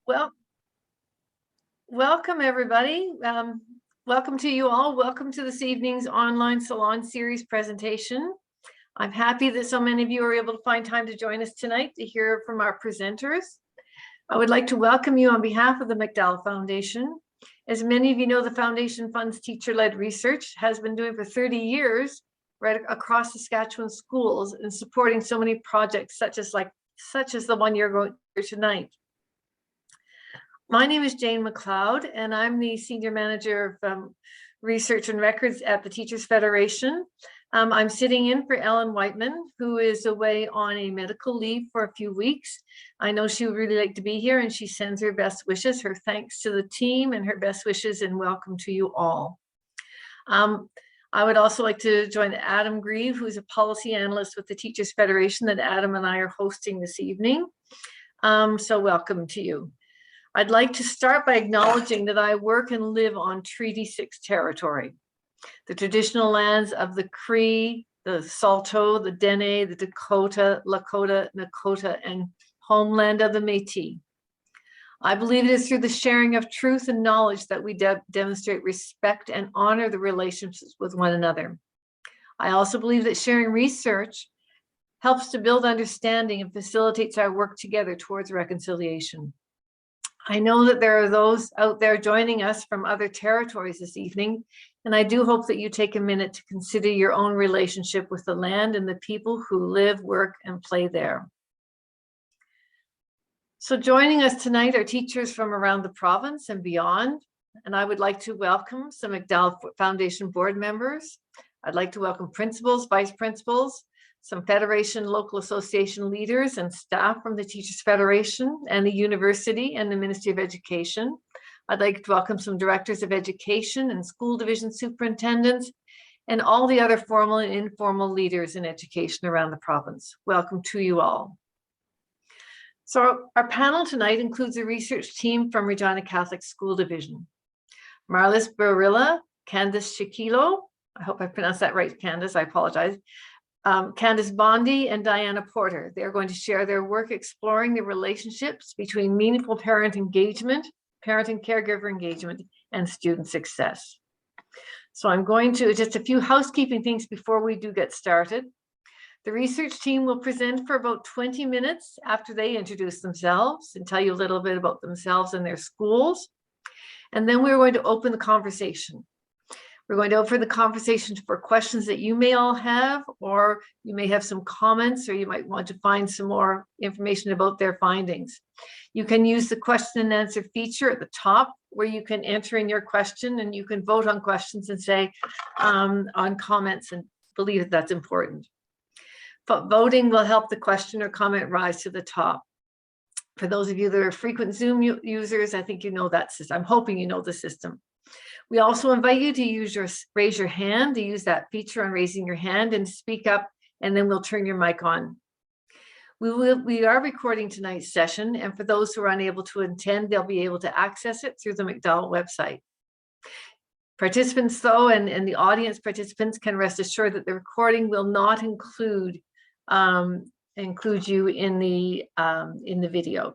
Well, welcome everybody. Welcome to you all. Welcome to this evening's online salon series presentation. I'm happy that so many of you are able to find time to join us tonight to hear from our presenters. I would like to welcome you on behalf of the McDowell Foundation. As many of you know, the foundation funds teacher-led research, has been doing for 30 years right across Saskatchewan schools and supporting so many projects such as the one you're going through tonight. My name is Jane McLeod, and I'm the Senior Manager of Research and Records at the Teachers Federation. I'm sitting in for Ellen Whiteman, who is away on a medical leave for a few weeks. I know she would really like to be here, and she sends her best wishes, her thanks to the team, and her best wishes and welcome to you all. I would also like to join Adam Grieve, who's a policy analyst with the Teachers Federation that Adam and I are hosting this evening. So welcome to you. I'd like to start by acknowledging that I work and live on Treaty 6 territory, the traditional lands of the Cree, the Saulteaux, the Dene, the Dakota, Lakota, Nakota, and homeland of the Métis. I believe it is through the sharing of truth and knowledge that we demonstrate respect and honor the relationships with one another. I also believe that sharing research helps to build understanding and facilitates our work together towards reconciliation. I know that there are those out there joining us from other territories this evening, and I do hope that you take a minute to consider your own relationship with the land and the people who live, work, and play there. So joining us tonight are teachers from around the province and beyond, and I would like to welcome some McDowell Foundation board members. I'd like to welcome principals, vice principals, some Federation local association leaders and staff from the Teachers Federation and the university and the Ministry of Education. I'd like to welcome some directors of education and school division superintendents and all the other formal and informal leaders in education around the province. Welcome to you all. So our panel tonight includes a research team from Regina Catholic School Division. Marla Sperrilla, Candace Takailo, I hope I pronounced that right, Candace, I apologize. Candace Bondi and Diana Porter. They're going to share their work exploring the relationships between meaningful parent engagement, parent and caregiver engagement, and student success. So I'm going to, just a few housekeeping things before we do get started. The research team will present for about 20 minutes after they introduce themselves and tell you a little bit about themselves and their schools. And then we're going to open the conversation. We're going to open the conversation for questions that you may all have, or you may have some comments, or you might want to find some more information about their findings. You can use the question and answer feature at the top where you can enter in your question and you can vote on questions and say on comments and believe that that's important. But voting will help the question or comment rise to the top. For those of you that are frequent Zoom users, I think you know that system. I'm hoping you know the system. We also invite you to raise your hand, to use that feature on raising your hand and speak up, and then we'll turn your mic on. We are recording tonight's session, and for those who are unable to attend, they'll be able to access it through the McDowell website. Participants, though, and the audience participants can rest assured that the recording will not include you in the video.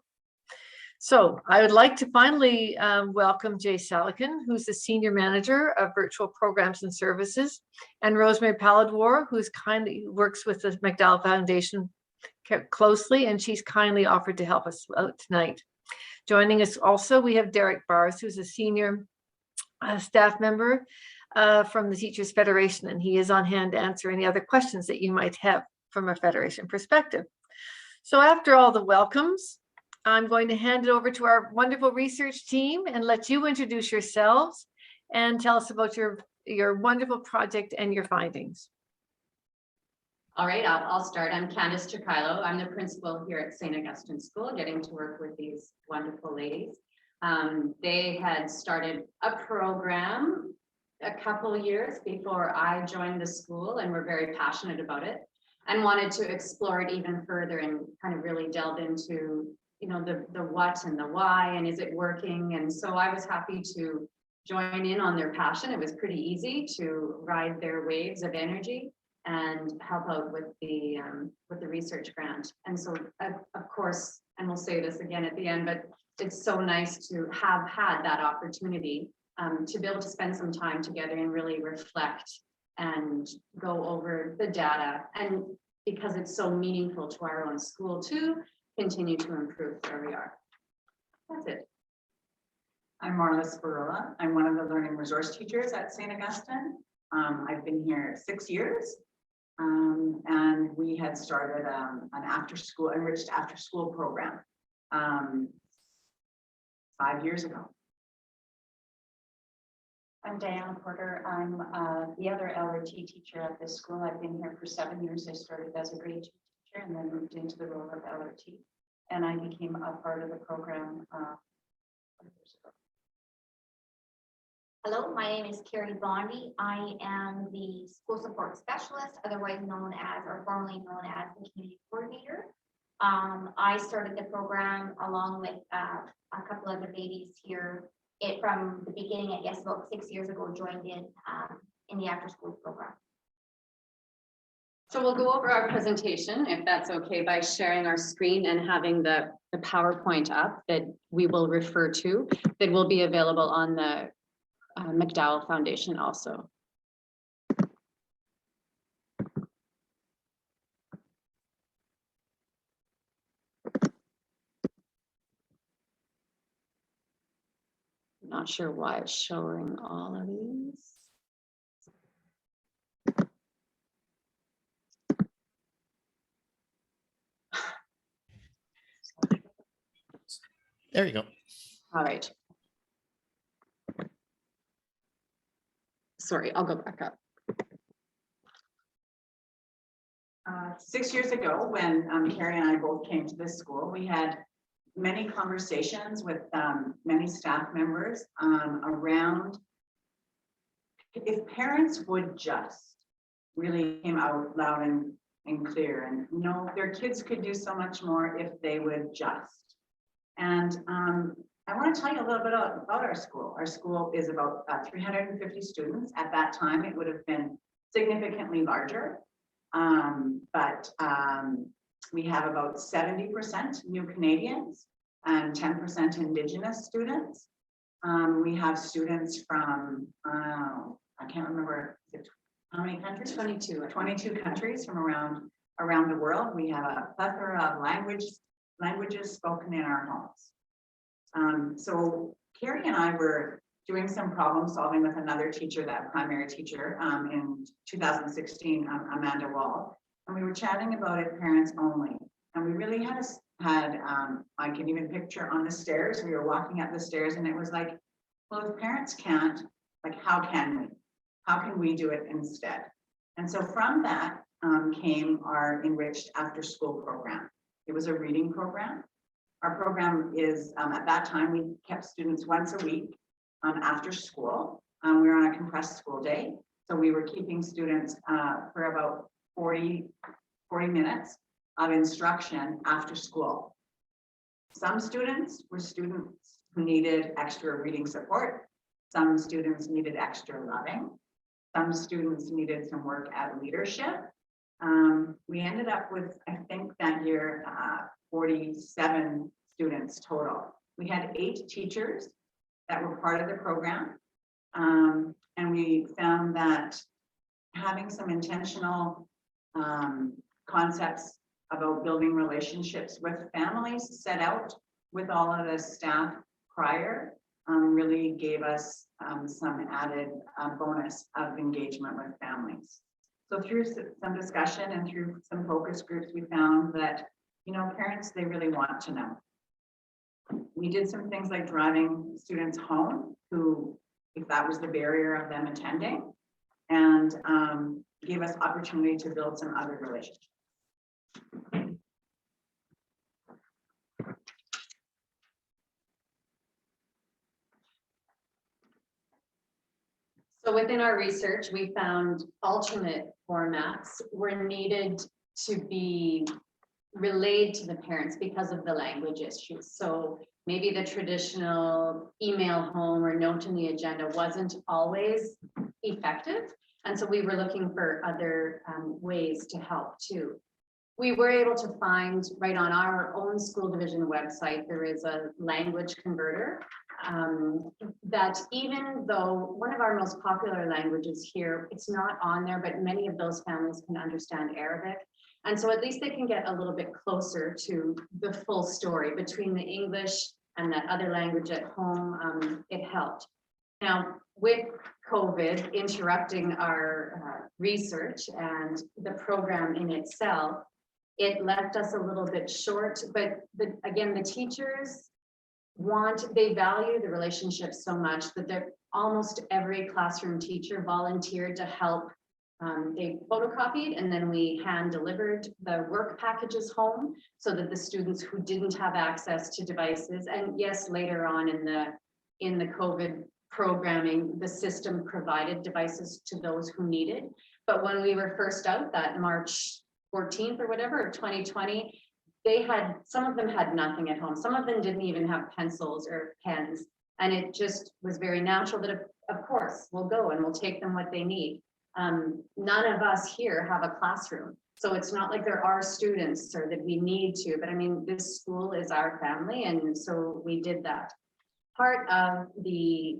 So I would like to finally welcome Jay Salican, who's the Senior Manager of Virtual Programs and Services, and Rosemary Paladwar, who's kindly works with the McDowell Foundation closely, and she's kindly offered to help us out tonight. Joining us also, we have Derek Bars, who's a senior staff member from the Teachers Federation, and he is on hand to answer any other questions that you might have from a Federation perspective. So after all the welcomes, I'm going to hand it over to our wonderful research team and let you introduce yourselves and tell us about your wonderful project and your findings. All right, I'll start. I'm Candace Takailo. I'm the principal here at St. Augustine School, getting to work with these wonderful ladies. They had started a program a couple of years before I joined the school and were very passionate about it and wanted to explore it even further and kind of really delve into the what and the why, and is it working? And so I was happy to join in on their passion. It was pretty easy to ride their waves of energy. and help out with the research grant. And so, of course, and we'll say this again at the end, but it's so nice to have had that opportunity to be able to spend some time together and really reflect and go over the data. And because it's so meaningful to our own school to continue to improve where we are. That's it. I'm Marla Sperrilla. I'm one of the learning resource teachers at St. Augustine. I've been here 6 years. And we had started an enriched after school program 5 years ago. I'm Diana Porter. I'm the other LRT teacher at this school. I've been here for 7 years. I started as a grade 2 teacher and then moved into the role of LRT. And I became a part of the program 5 years ago. Hello, my name is Kerry Bondi. I am the school support specialist, otherwise known as, or formerly known as, the community coordinator. I started the program along with a couple of the ladies here. From the beginning, I guess about 6 years ago, joined in the after school program. So we'll go over our presentation, if that's okay, by sharing our screen and having the PowerPoint up that we will refer to, that will be available on the McDowell Foundation also. Not sure why it's showing all of these. There you go. All right. Sorry, I'll go back up. 6 years ago, when Kerry and I both came to this school, we had many conversations with many staff members around if parents would just really came out loud and clear and their kids could do so much more if they would just. And I want to tell you a little bit about our school. Our school is about 350 students. At that time, it would have been significantly larger. But we have about 70% new Canadians and 10% Indigenous students. We have students from, I can't remember how many countries? 22. 22 countries from around the world. We have a plethora of languages spoken in our homes. So Kerry and I were doing some problem solving with another teacher, that primary teacher, in 2016, Amanda Wall. And we were chatting about it parents only. And we really had I can even picture on the stairs, we were walking up the stairs and it was like, well, if parents can't, like, how can we? How can we do it instead? And so from that came our enriched after school program. It was a reading program. Our program is, at that time, we kept students once a week after school. We were on a compressed school day. So we were keeping students for about 40 minutes of instruction after school. Some students were students who needed extra reading support. Some students needed extra loving. Some students needed some work at leadership. We ended up with, I think that year, 47 students total. We had 8 teachers that were part of the program. And we found that having some intentional concepts about building relationships with families set out with all of the staff prior really gave us some added bonus of engagement with families. So through some discussion and through some focus groups, we found that, parents, they really want to know. We did some things like driving students home who, if that was the barrier of them attending, and gave us opportunity to build some other relationships. So within our research, we found alternate formats were needed to be relayed to the parents because of the language issues. So maybe the traditional email home or note in the agenda wasn't always effective. And so we were looking for other ways to help too. We were able to find right on our own school division website, there is a language converter that even though one of our most popular languages here, it's not on there, but many of those families can understand Arabic. And so at least they can get a little bit closer to the full story between the English and that other language at home. It helped. Now, with COVID interrupting our research and the program in itself, it left us a little bit short, but again, the teachers they value the relationship so much that almost every classroom teacher volunteered to help. They photocopied and then we hand delivered the work packages home so that the students who didn't have access to devices, and yes, later on in the COVID programming, the system provided devices to those who needed. But when we were first out that March 14th or whatever of 2020, some of them had nothing at home. Some of them didn't even have pencils or pens. And it just was very natural that of course we'll go and we'll take them what they need. None of us here have a classroom. So it's not like there are students or that we need to, but I mean, this school is our family. And so we did that. Part of the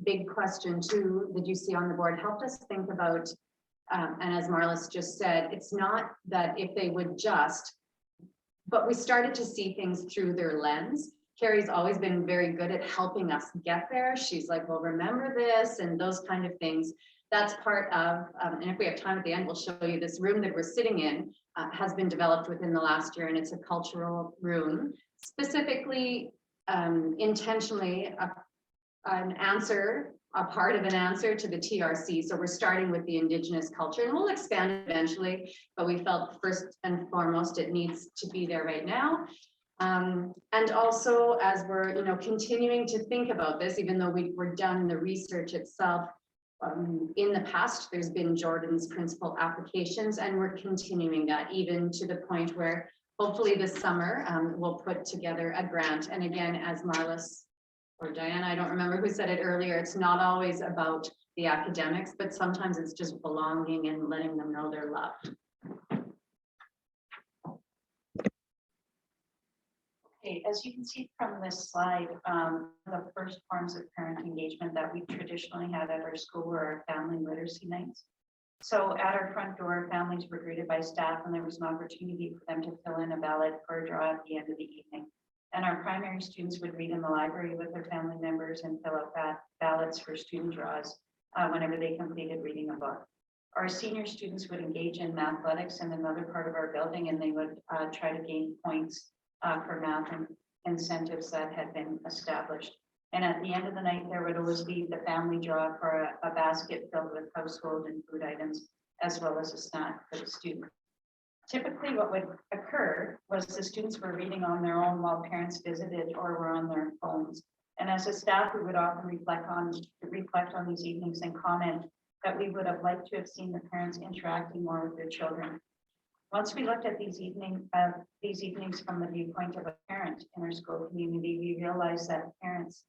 big question too, that you see on the board helped us think about, and as Marla's just said, it's not that if they would just, but we started to see things through their lens. Kerry's always been very good at helping us get there. She's like, well, remember this and those kind of things. That's part of, and if we have time at the end, we'll show you this room that we're sitting in has been developed within the last year, and it's a cultural room, specifically, intentionally a part of an answer to the TRC. So we're starting with the Indigenous culture and we'll expand eventually, but we felt first and foremost, it needs to be there right now. And also as we're, continuing to think about this, even though we're done the research itself, in the past, there's been Jordan's principal applications, and we're continuing that even to the point where hopefully this summer we'll put together a grant. And again, as Marla's or Diana, I don't remember who said it earlier, it's not always about the academics, but sometimes it's just belonging and letting them know they're loved. Okay, as you can see from this slide, the first forms of parent engagement that we traditionally had at our school were our family literacy nights. So at our front door, families were greeted by staff and there was an opportunity for them to fill in a ballot or a draw at the end of the evening. And our primary students would read in the library with their family members and fill out ballots for student draws whenever they completed reading a book. Our senior students would engage in athletics in another part of our building, and they would try to gain points for math and incentives that had been established. And at the end of the night, there would always be the family draw for a basket filled with household and food items, as well as a snack for the student. Typically, what would occur was the students were reading on their own while parents visited or were on their phones. And as a staff, we would often reflect on these evenings and comment that we would have liked to have seen the parents interacting more with their children. Once we looked at these evenings from the viewpoint of a parent in our school community, we realized that parents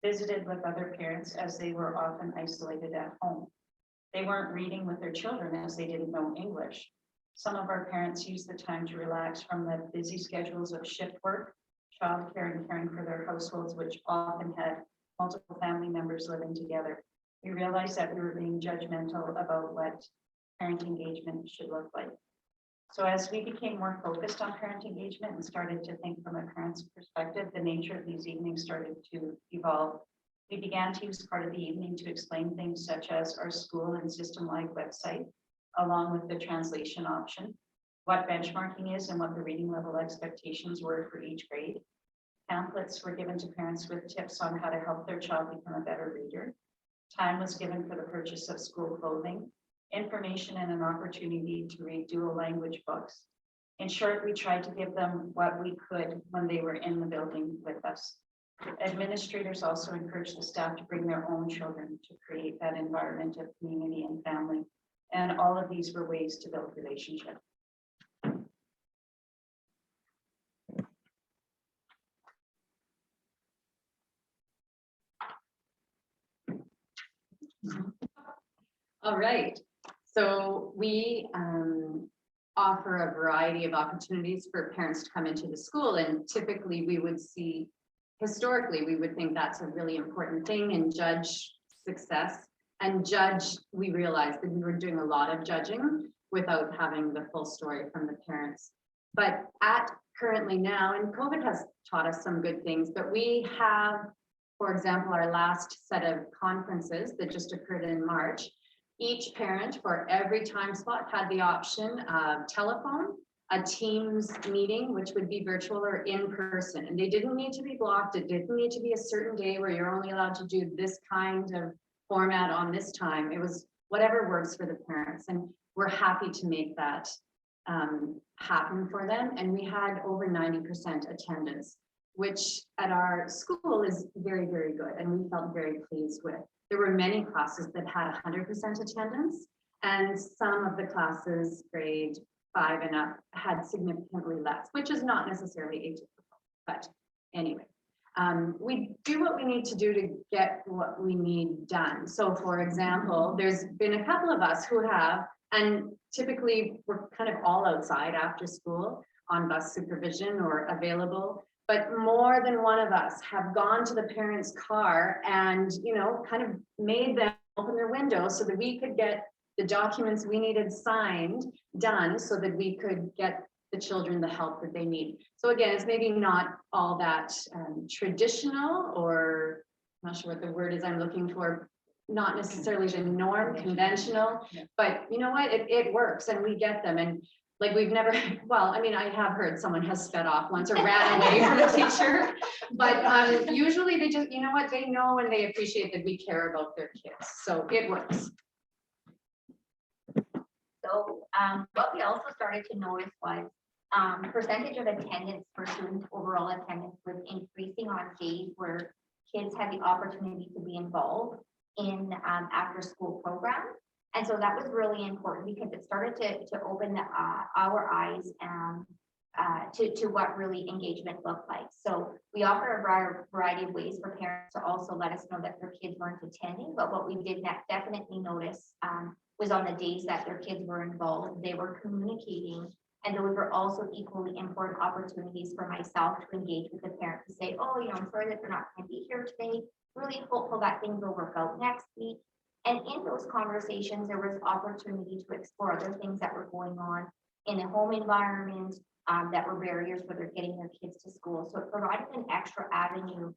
visited with other parents as they were often isolated at home. They weren't reading with their children as they didn't know English. Some of our parents used the time to relax from the busy schedules of shift work, childcare, and caring for their households, which often had multiple family members living together. We realized that we were being judgmental about what parent engagement should look like. So as we became more focused on parent engagement and started to think from a parent's perspective, the nature of these evenings started to evolve. We began to use part of the evening to explain things such as our school and system-wide website, along with the translation option, what benchmarking is and what the reading level expectations were for each grade. Pamphlets were given to parents with tips on how to help their child become a better reader. Time was given for the purchase of school clothing, information, and an opportunity to read dual language books. In short, we tried to give them what we could when they were in the building with us. Administrators also encouraged the staff to bring their own children to create that environment of community and family. And all of these were ways to build relationship. All right, so we offer a variety of opportunities for parents to come into the school, and typically we would see, historically, we would think that's a really important thing and judge success. And we realized that we were doing a lot of judging without having the full story from the parents. But currently now, and COVID has taught us some good things, but we have, for example, our last set of conferences that just occurred in March, each parent for every time slot had the option of telephone, a Teams meeting, which would be virtual or in person. And they didn't need to be blocked. It didn't need to be a certain day where you're only allowed to do this kind of format on this time. It was whatever works for the parents. And we're happy to make that happen for them. And we had over 90% attendance, which at our school is very, very good. And we felt very pleased with. There were many classes that had 100% attendance, and some of the classes grade 5 and up had significantly less, which is not necessarily atypical, but anyway. We do what we need to do to get what we need done. So for example, there's been a couple of us who have, and typically we're kind of all outside after school on bus supervision or available, but more than one of us have gone to the parents' car and, you know, kind of made them open their window so that we could get the documents we needed signed, done, so that we could get the children the help that they need. So again, it's maybe not all that traditional, or I'm not sure what the word is I'm looking for, not necessarily the norm, conventional, but you know what, it works and we get them. And like we've never, well, I mean, I have heard someone has sped off once or ran away from a teacher, but usually they just, you know what, they know and they appreciate that we care about their kids. So it works. So what we also started to notice was percentage of attendance for students, overall attendance was increasing on days where kids had the opportunity to be involved in after school programs. And so that was really important because it started to open our eyes to what really engagement looked like. So we offer a variety of ways for parents to also let us know that their kids weren't attending, but what we did definitely notice was on the days that their kids were involved, they were communicating, and those were also equally important opportunities for myself to engage with the parent to say, oh, you know, I'm sorry that they're not going to be here today, really hopeful that things will work out next week. And in those conversations, there was opportunity to explore other things that were going on in the home environment that were barriers for their getting their kids to school. So it provided an extra avenue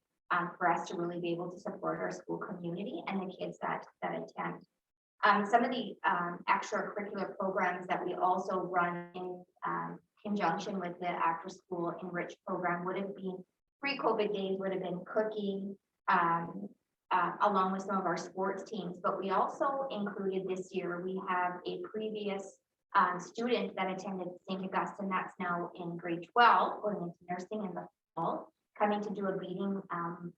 for us to really be able to support our school community and the kids that attend. Some of the extracurricular programs that we also run in conjunction with the after school enriched program would have been pre-COVID days, would have been cooking, along with some of our sports teams. But we also included this year, we have a previous student that attended St. Augustine that's now in grade 12, going into nursing in the fall, coming to do a beading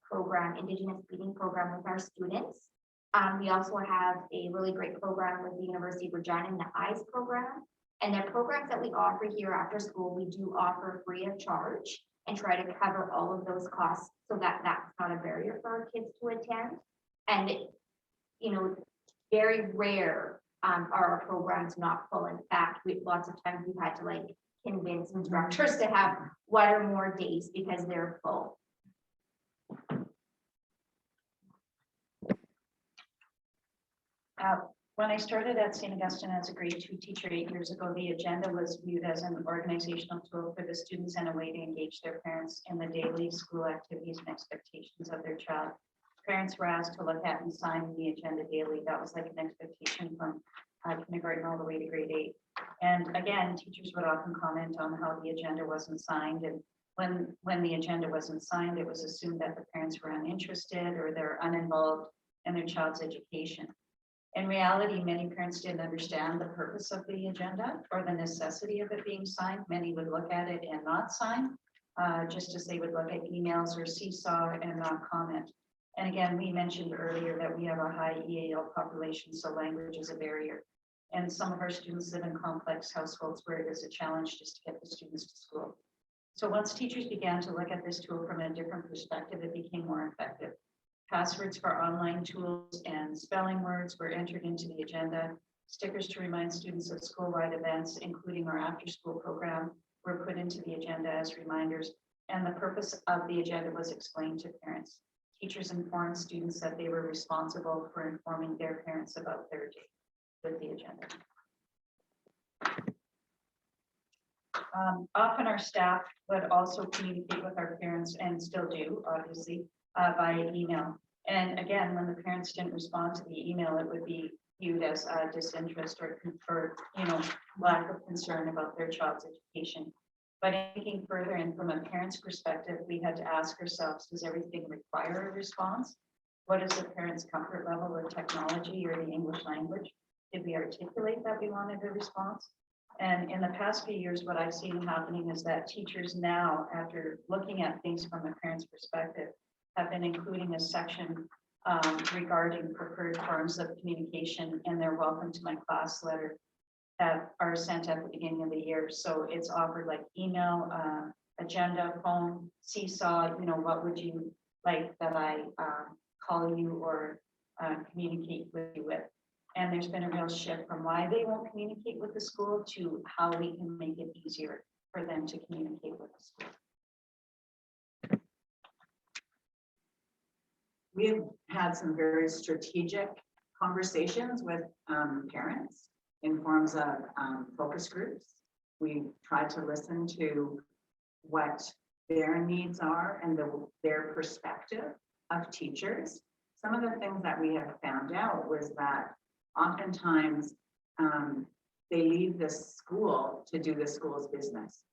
program, Indigenous beading program with our students. We also have a really great program with the University of Regina in the EYES program. And the programs that we offer here after school, we do offer free of charge and try to cover all of those costs so that that's not a barrier for our kids to attend. And, you know, very rare are our programs not full. In fact, lots of times we've had to like convince instructors to have one or more days because they're full. When I started at St. Augustine as a grade 2 teacher 8 years ago, the agenda was viewed as an organizational tool for the students and a way to engage their parents in the daily school activities and expectations of their child. Parents were asked to look at and sign the agenda daily. That was like an expectation from kindergarten all the way to grade 8. And again, teachers would often comment on how the agenda wasn't signed. And when the agenda wasn't signed, it was assumed that the parents were uninterested or they're uninvolved in their child's education. In reality, many parents didn't understand the purpose of the agenda or the necessity of it being signed. Many would look at it and not sign, just as they would look at emails or seesaw and not comment. And again, we mentioned earlier that we have a high EAL population, so language is a barrier. And some of our students live in complex households where it is a challenge just to get the students to school. So once teachers began to look at this tool from a different perspective, it became more effective. Passwords for online tools and spelling words were entered into the agenda. Stickers to remind students of school-wide events, including our after-school program, were put into the agenda as reminders, and the purpose of the agenda was explained to parents. Teachers informed students that they were responsible for informing their parents about their date with the agenda. Often our staff would also communicate with our parents, and still do, obviously, via email. And again, when the parents didn't respond to the email, it would be viewed as disinterest or lack of concern about their child's education. But thinking further, and from a parent's perspective, we had to ask ourselves, does everything require a response? What is the parent's comfort level with technology or the English language? Did we articulate that we wanted a response? And in the past few years, what I've seen happening is that teachers now, after looking at things from a parent's perspective, have been including a section regarding preferred forms of communication in their welcome to my class letter that are sent at the beginning of the year. So it's offered like email, agenda, phone, seesaw, what would you like that I call you or communicate with you with? And there's been a real shift from why they won't communicate with the school to how we can make it easier for them to communicate with the school. We have had some very strategic conversations with parents in forms of focus groups. We tried to listen to what their needs are and their perspective of teachers. Some of the things that we have found out was that oftentimes they leave the school to do the school's business,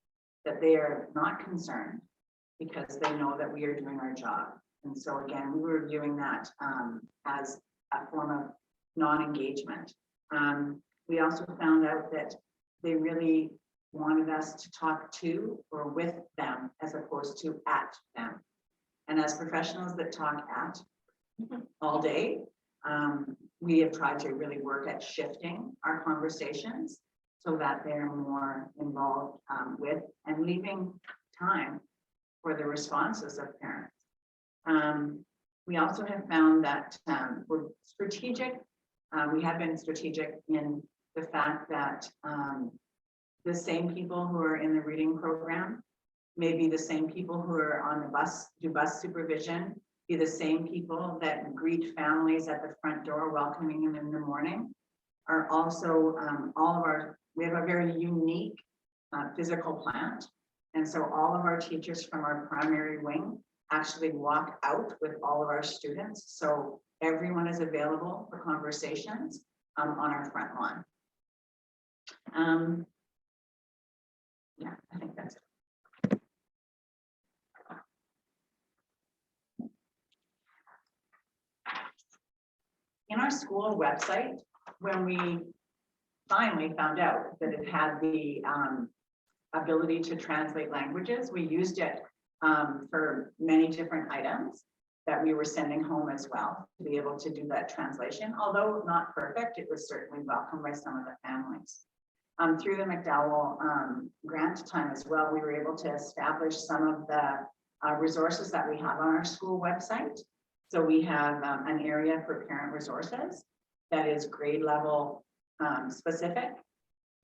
that they are not concerned because they know that we are doing our job. And so again, we were viewing that as a form of non-engagement. We also found out that they really wanted us to talk to or with them as opposed to at them. And as professionals that talk at all day, we have tried to really work at shifting our conversations so that they're more involved with and leaving time for the responses of parents. We also have found that we're strategic. We have been strategic in the fact that the same people who are in the reading program may be the same people who are on the bus, do bus supervision, be the same people that greet families at the front door, welcoming them in the morning, are also we have a very unique physical plant. And so all of our teachers from our primary wing actually walk out with all of our students. So everyone is available for conversations on our front lawn. Yeah, I think that's it. In our school website, when we finally found out that it had the ability to translate languages, we used it for many different items that we were sending home as well to be able to do that translation. Although not perfect, it was certainly welcomed by some of the families. Through the McDowell grant time as well, we were able to establish some of the resources that we have on our school website. So we have an area for parent resources that is grade level specific.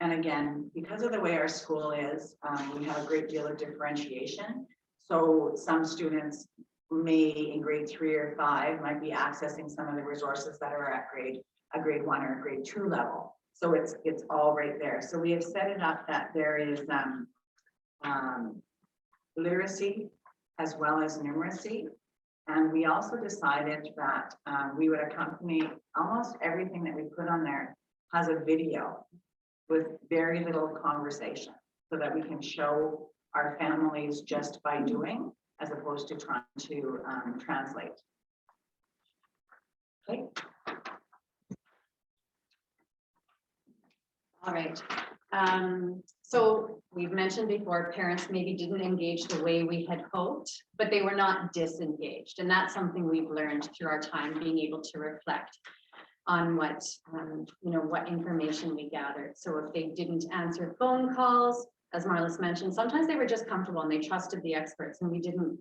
And again, because of the way our school is, we have a great deal of differentiation. So some students may in grade 3 or 5 might be accessing some of the resources that are at a grade 1 or a grade 2 level. So it's all right there. So we have set it up that there is literacy as well as numeracy. And we also decided that we would accompany almost everything that we put on there has a video with very little conversation so that we can show our families just by doing as opposed to trying to translate. Okay. All right. So we've mentioned before, parents maybe didn't engage the way we had hoped, but they were not disengaged. And that's something we've learned through our time being able to reflect on what, what information we gathered. So if they didn't answer phone calls, as Marla mentioned, sometimes they were just comfortable and they trusted the experts and we didn't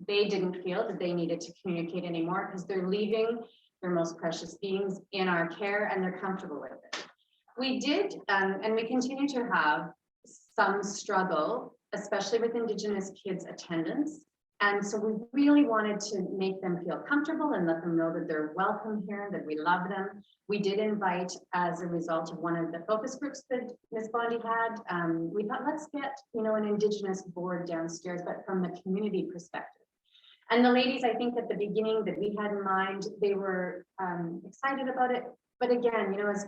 they didn't feel that they needed to communicate anymore because they're leaving their most precious beings in our care and they're comfortable with it. We did, and we continue to have some struggle, especially with Indigenous kids' attendance. And so we really wanted to make them feel comfortable and let them know that they're welcome here, that we love them. We did invite, as a result of one of the focus groups that Ms. Bondi had, we thought, let's get, an Indigenous board downstairs, but from the community perspective. And the ladies, I think at the beginning that we had in mind, they were excited about it. But again, as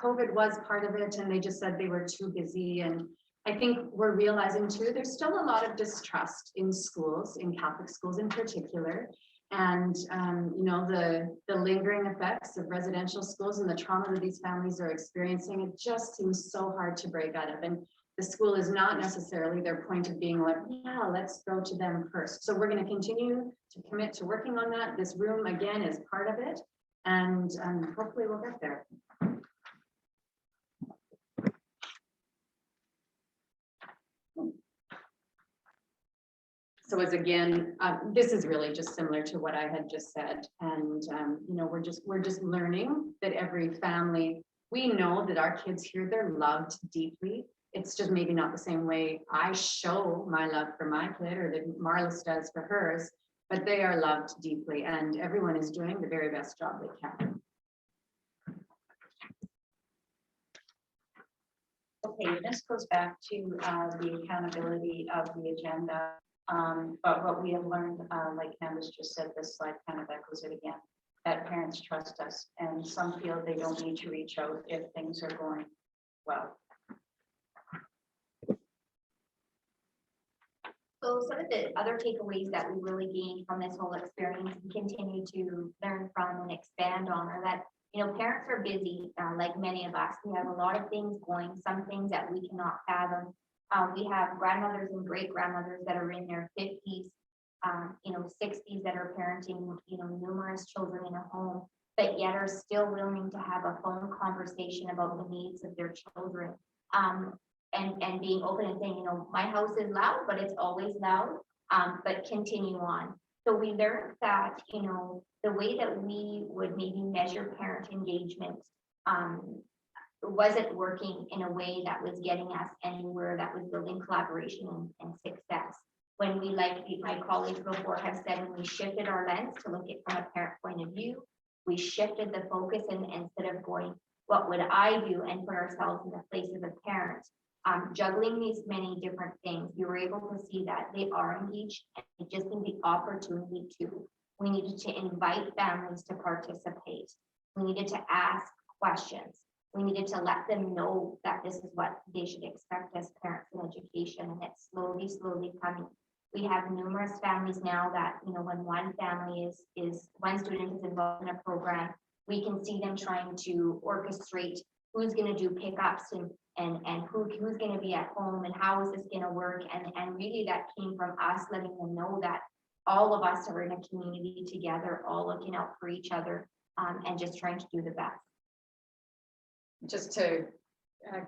COVID was part of it, and they just said they were too busy. And I think we're realizing too, there's still a lot of distrust in schools, in Catholic schools in particular. And, the lingering effects of residential schools and the trauma that these families are experiencing, it just seems so hard to break out of. And the school is not necessarily their point of being like, yeah, let's go to them first. So we're going to continue to commit to working on that. This room, again, is part of it. And hopefully we'll get there. So as again, this is really just similar to what I had just said. And, we're just learning that every family, we know that our kids here, they're loved deeply. It's just maybe not the same way I show my love for my kid or that Marla does for hers, but they are loved deeply and everyone is doing the very best job they can. Okay, this goes back to the accountability of the agenda. But what we have learned, like Candace just said, this slide kind of echoes it again, that parents trust us and some feel they don't need to reach out if things are going well. So some of the other takeaways that we really gained from this whole experience and continue to learn from and expand on are that, parents are busy, like many of us. We have a lot of things going, some things that we cannot fathom. We have grandmothers and great grandmothers that are in their 50s, 60s that are parenting, numerous children in a home, but yet are still willing to have a phone conversation about the needs of their children. And being open and saying, my house is loud, but it's always loud, but continue on. So we learned that, the way that we would maybe measure parent engagement wasn't working in a way that was getting us anywhere that was building collaboration and success. When we, like my colleagues before have said, when we shifted our lens to look at from a parent point of view, we shifted the focus and instead of going, what would I do, and put ourselves in the place of a parent. Juggling these many different things, we were able to see that they are engaged and they just need the opportunity to. We needed to invite families to participate. We needed to ask questions. We needed to let them know that this is what they should expect as parents in education, and it's slowly coming. We have numerous families now that, when one family is one student is involved in a program, we can see them trying to orchestrate who's going to do pickups and who's going to be at home and how is this going to work. And really that came from us letting them know that all of us are in a community together, all looking out for each other and just trying to do the best. Just to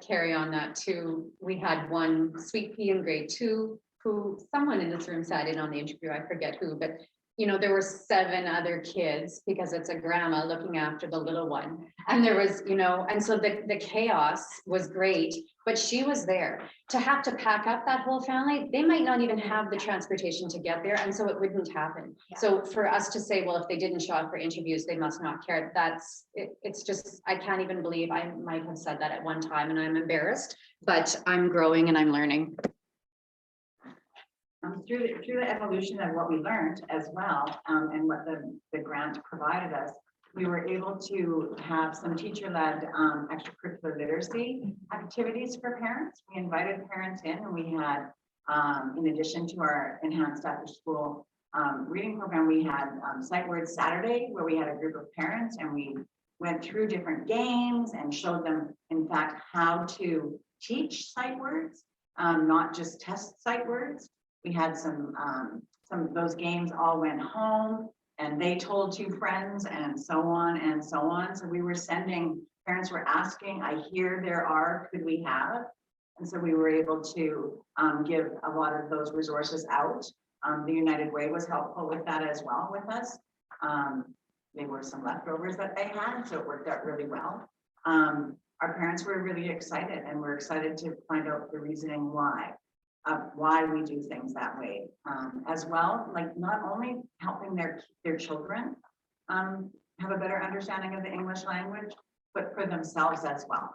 carry on that too, we had one sweet pea in grade 2 who someone in this room sat in on the interview, I forget who, but there were 7 other kids because it's a grandma looking after the little one. And there was, and so the chaos was great, but she was there to have to pack up that whole family. They might not even have the transportation to get there. And so it wouldn't happen. Yeah. So for us to say, well, if they didn't show up for interviews, they must not care. It's just, I can't even believe I might have said that at one time and I'm embarrassed, but I'm growing and I'm learning. Through the evolution of what we learned as well, and what the grant provided us, we were able to have some teacher-led extracurricular literacy activities for parents. We invited parents in, and we had, in addition to our enhanced after-school reading program, we had Sight Words Saturday, where we had a group of parents, and we went through different games and showed them, in fact, how to teach sight words, not just test sight words. We had some of those games all went home and they told 2 friends and so on and so on. So we were sending, parents were asking, I hear there are, could we have? And so we were able to give a lot of those resources out. The United Way was helpful with that as well with us. They were some leftovers that they had, so it worked out really well. Our parents were really excited, and we're excited to find out the reasoning why we do things that way. As well, like not only helping their children have a better understanding of the English language, but for themselves as well.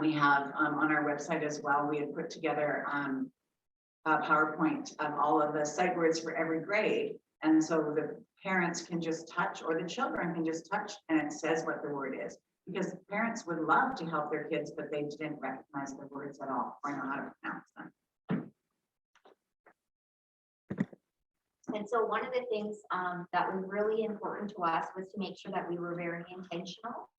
We have on our website as well, we had put together a PowerPoint of all of the sight words for every grade. And so the parents can just touch, or the children can just touch, and it says what the word is. Because parents would love to help their kids, but they didn't recognize the words at all or know how to pronounce them. And so one of the things that was really important to us was to make sure that we were very intentional.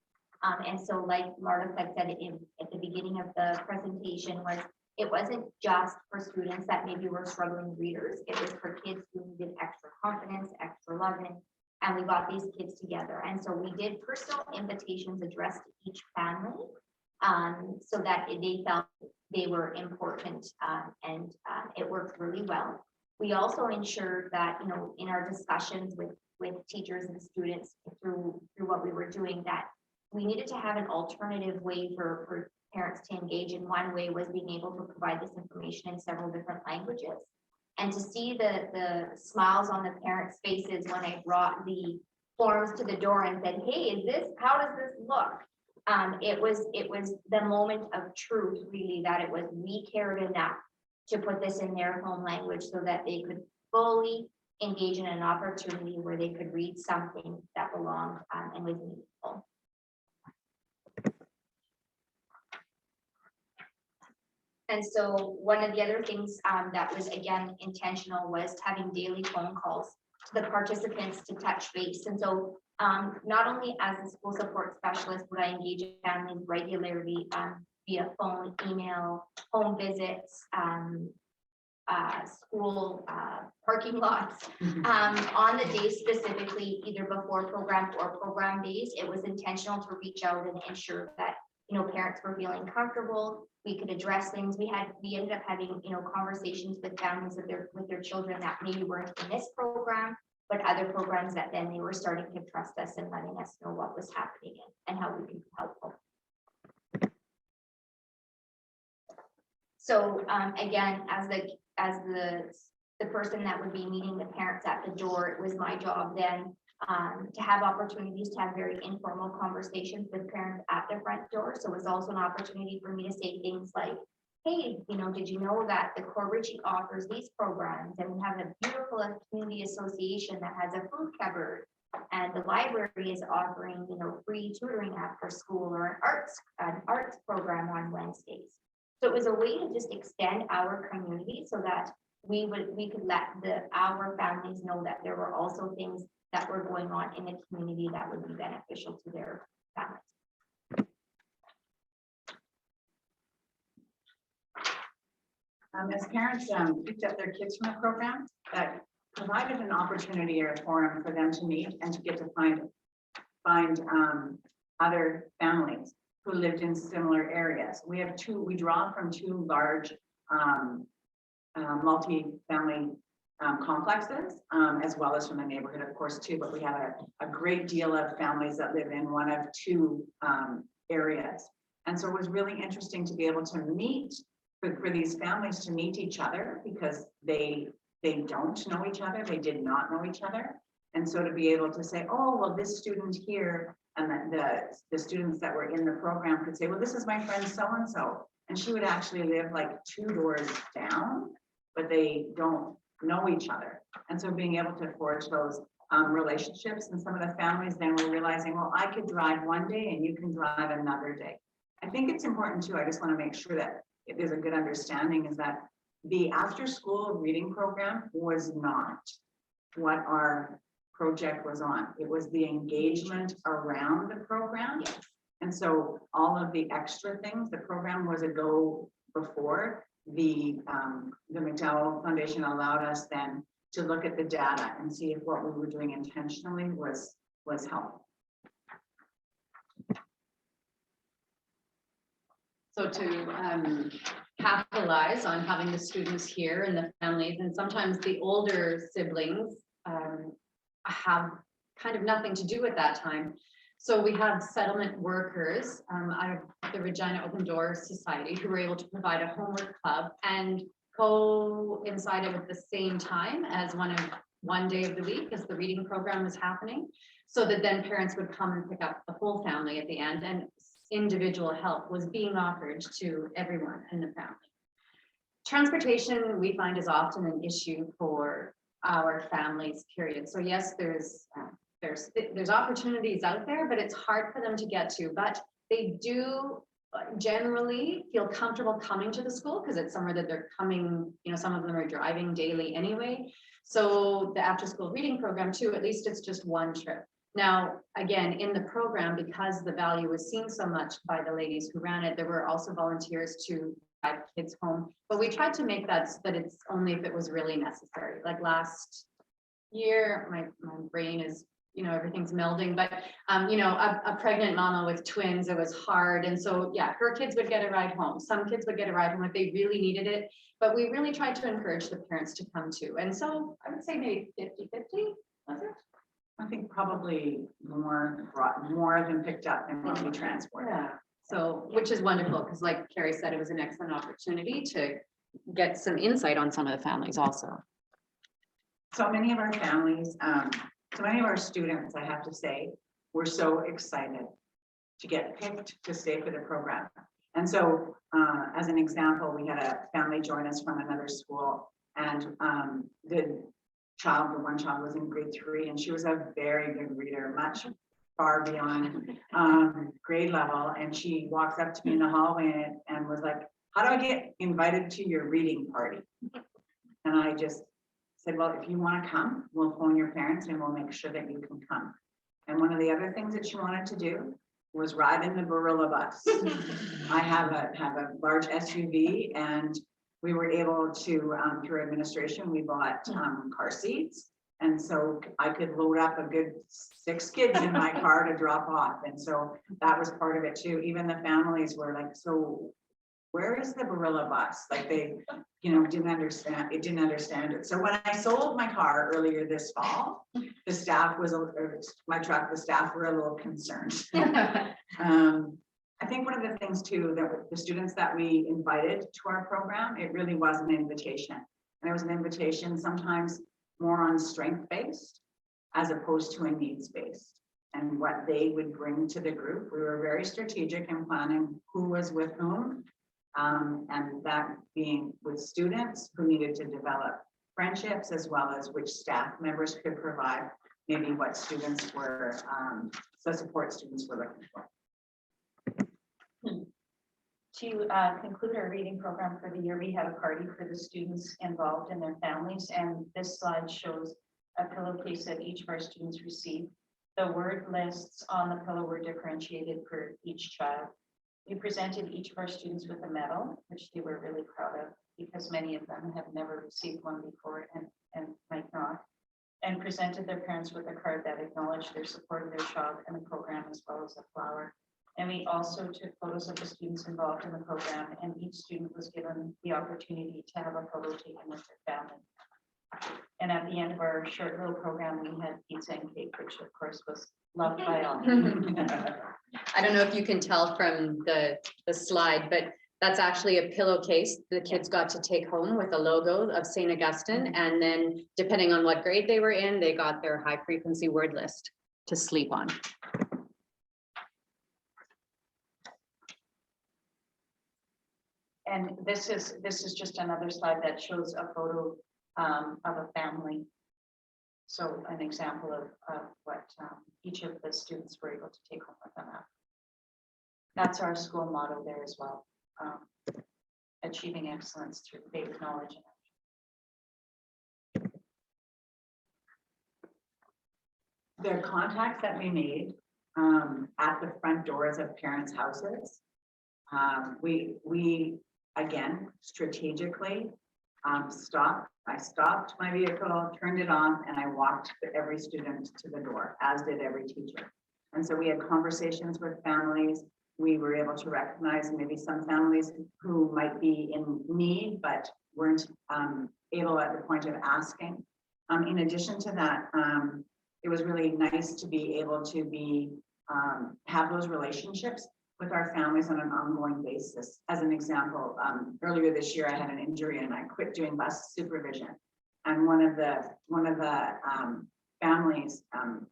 And so like Marla had said at the beginning of the presentation, it wasn't just for students that maybe were struggling readers. It was for kids who needed extra confidence, extra loving, and we got these kids together. And so we did personal invitations addressed to each family so that they felt they were important, and it worked really well. We also ensured that, you know, in our discussions with teachers and students through what we were doing, that we needed to have an alternative way for parents to engage. And one way was being able to provide this information in several different languages. And to see the smiles on the parents' faces when I brought the forms to the door and said, hey, how does this look? It was the moment of truth, really, that it was, we cared enough to put this in their home language so that they could fully engage in an opportunity where they could read something that belonged and was meaningful. And so one of the other things that was, again, intentional was having daily phone calls to the participants to touch base. And so not only as a school support specialist would I engage families regularly via phone, email, home visits, school parking lots. On the day specifically, either before program or program days, it was intentional to reach out and ensure that, you know, parents were feeling comfortable. We could address things. We ended up having, you know, conversations with families with their children that maybe weren't in this program, but other programs that then they were starting to trust us and letting us know what was happening and how we could be helpful. So again, as the person that would be meeting the parents at the door, it was my job then to have opportunities to have very informal conversations with parents at the front door. So it was also an opportunity for me to say things like, hey, you know, did you know that the Core Ritchie offers these programs, and we have a beautiful community association that has a food cupboard, and the library is offering, you know, free tutoring after school, or an arts program on Wednesdays. So it was a way to just extend our community so that we could let our families know that there were also things that were going on in the community that would be beneficial to their families. As parents picked up their kids from the program, that provided an opportunity or a forum for them to meet and to get to find other families who lived in similar areas. We draw from two large multi-family complexes, as well as from the neighborhood, of course, too, but we have a great deal of families that live in one of two areas. And so it was really interesting to be able to meet, for these families to meet each other, because they don't know each other, they did not know each other. And so to be able to say, oh, well, this student here, and the students that were in the program could say, well, this is my friend so-and-so, and she would actually live like 2 doors down, but they don't know each other. And so being able to forge those relationships, and some of the families then were realizing, well, I could drive one day and you can drive another day. I think it's important too, I just want to make sure that if there's a good understanding, is that the after school reading program was not what our project was on. It was the engagement around the program. Yes. And so all of the extra things, the program was a go before. The McDowell Foundation allowed us then to look at the data and see if what we were doing intentionally was helpful. So to capitalize on having the students here and the families, and sometimes the older siblings have kind of nothing to do at that time. So we have settlement workers out of the Regina Open Door Society who were able to provide a homework club and coincided with the same time as one day of the week as the reading program was happening. So that then parents would come and pick up the whole family at the end, and individual help was being offered to everyone in the family. Transportation, we find, is often an issue for our families, period. So yes, there's opportunities out there, but it's hard for them to get to. But they do generally feel comfortable coming to the school because it's somewhere that they're coming, you know, some of them are driving daily anyway. So the after school reading program too, at least it's just one trip. Now, again, in the program, because the value was seen so much by the ladies who ran it, there were also volunteers to drive kids home. But we tried to make that it's only if it was really necessary. Like last year, my brain is, you know, everything's melding, but you know, a pregnant mama with twins, it was hard. And so, yeah, her kids would get a ride home. Some kids would get a ride home if they really needed it, but we really tried to encourage the parents to come too. And so I would say maybe 50-50, was it? I think probably more than picked up than what we transported. Yeah. So, which is wonderful, because like Kerry said, it was an excellent opportunity to get some insight on some of the families also. So many of our families, so many of our students, I have to say, were so excited to get picked to stay for the program. And so as an example, we had a family join us from another school, and the one child was in grade 3, and she was a very good reader, much far beyond grade level. And she walks up to me in the hallway and was like, "How do I get invited to your reading party?" And I just said, "Well, if you want to come, we'll phone your parents and we'll make sure that you can come." And one of the other things that she wanted to do was ride in the Barilla bus. I have a large SUV, and we were able to, through administration, we bought car seats. And so I could load up a good 6 kids in my car to drop off. And so that was part of it too. Even the families were like, "So where is the Barilla bus?" Like they, you know, didn't understand it. So when I sold my car earlier this fall, the staff was, the staff were a little concerned. I think one of the things too, that the students that we invited to our program, it really was an invitation. And it was an invitation sometimes more on strength-based as opposed to a needs-based, and what they would bring to the group. We were very strategic in planning who was with whom, and that being with students who needed to develop friendships, as well as which staff members could provide maybe what students were, the support students were looking for. To conclude our reading program for the year, we had a party for the students involved and their families, and this slide shows a pillowcase that each of our students received. The word lists on the pillow were differentiated for each child. We presented each of our students with a medal, which they were really proud of, because many of them have never received one before and might not, and presented their parents with a card that acknowledged their support of their child and the program, as well as a flower. And we also took photos of the students involved in the program, and each student was given the opportunity to have a photo taken with their family. And at the end of our short little program, we had pizza and cake, which of course was loved by all. I don't know if you can tell from the slide, but that's actually a pillowcase the kids got to take home with a logo of St. Augustine. And then depending on what grade they were in, they got their high frequency word list to sleep on. And this is just another slide that shows a photo of a family. So an example of what each of the students were able to take home with them. That's our school motto there as well. Achieving excellence through faith, knowledge, and The contacts that we made at the front doors of parents' houses, we again strategically stopped. I stopped my vehicle, turned it on, and I walked every student to the door, as did every teacher. And so we had conversations with families. we were able to recognize maybe some families who might be in need, but weren't able at the point of asking. In addition to that, it was really nice to be able to have those relationships with our families on an ongoing basis. As an example, earlier this year, I had an injury and I quit doing bus supervision. And one of the families